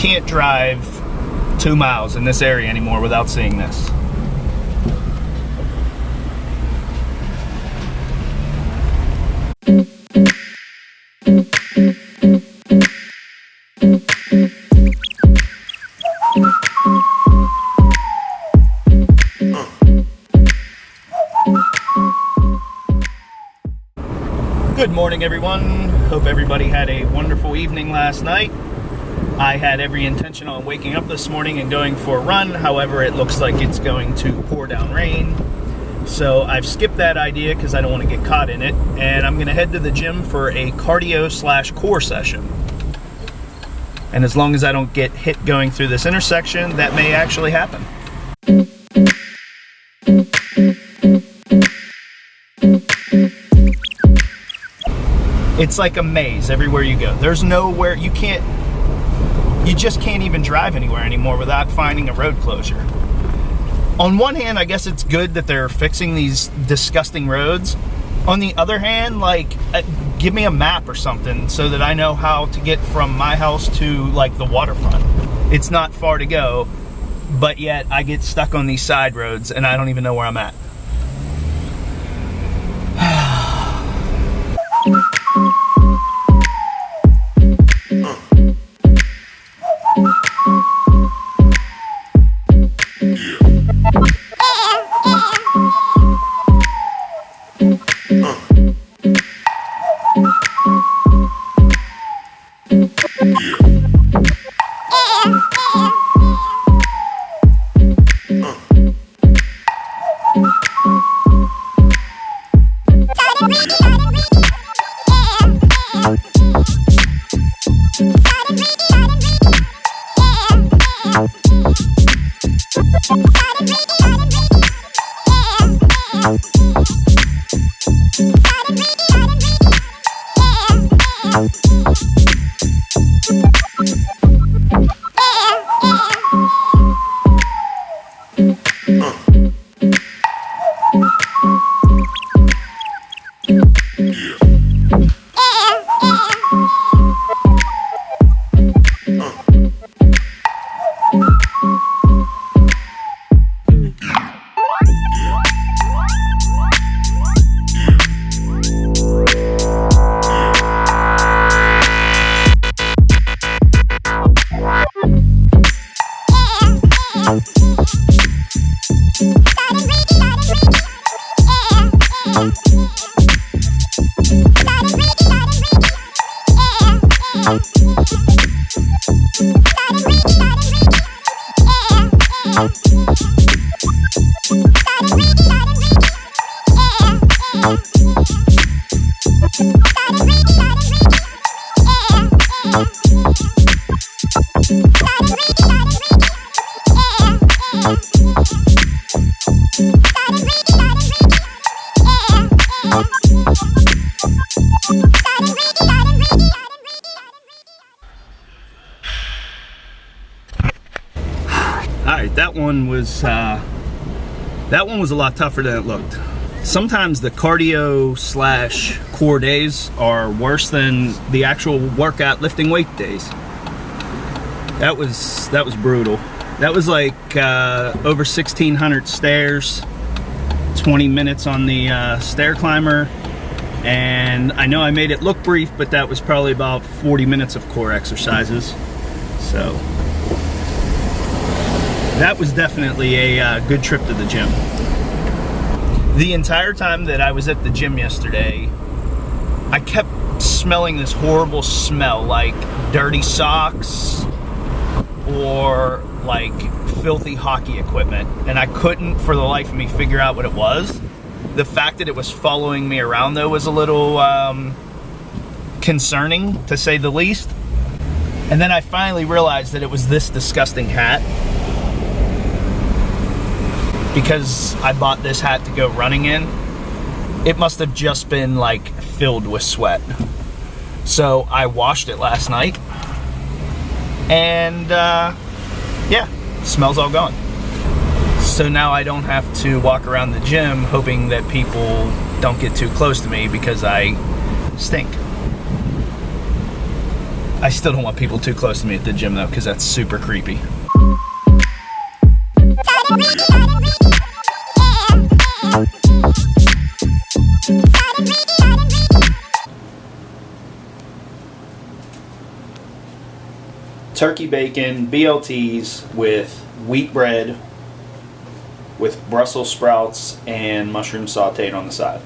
can't drive 2 miles in this area anymore without seeing this. Good morning, everyone. Hope everybody had a wonderful evening last night. I had every intention on waking up this morning and going for a run. However, it looks like it's going to pour down rain. So I've skipped that idea because I don't want to get caught in it. And I'm going to head to the gym for a cardio/core session. And as long as I don't get hit going through this intersection, that may actually happen. It's like a maze everywhere you go. There's nowhere, you just can't even drive anywhere anymore without finding a road closure. On one hand, I guess it's good that they're fixing these disgusting roads. On the other hand, give me a map or something so that I know how to get from my house to the waterfront. It's not far to go, but yet I get stuck on these side roads and I don't even know where I'm at. Alright, that one was a lot tougher than it looked. Sometimes the cardio/core days are worse than the actual workout lifting weight days. That was brutal. That was like over 1,600 stairs, 20 minutes on the stair climber, and I know I made it look brief, but that was probably about 40 minutes of core exercises. So that was definitely a good trip to the gym. The entire time that I was at the gym yesterday, I kept smelling this horrible smell, like dirty socks or like filthy hockey equipment, and I couldn't for the life of me figure out what it was. The fact that it was following me around though was a little concerning, to say the least. And then I finally realized that it was this disgusting hat, because I bought this hat to go running in. It must have just been like filled with sweat. So I washed it last night, and yeah, smells all gone. So now I don't have to walk around the gym hoping that people don't get too close to me because I stink. I still don't want people too close to me at the gym though, because that's super creepy. Turkey bacon, BLTs with wheat bread, with Brussels sprouts and mushroom sauteed on the side.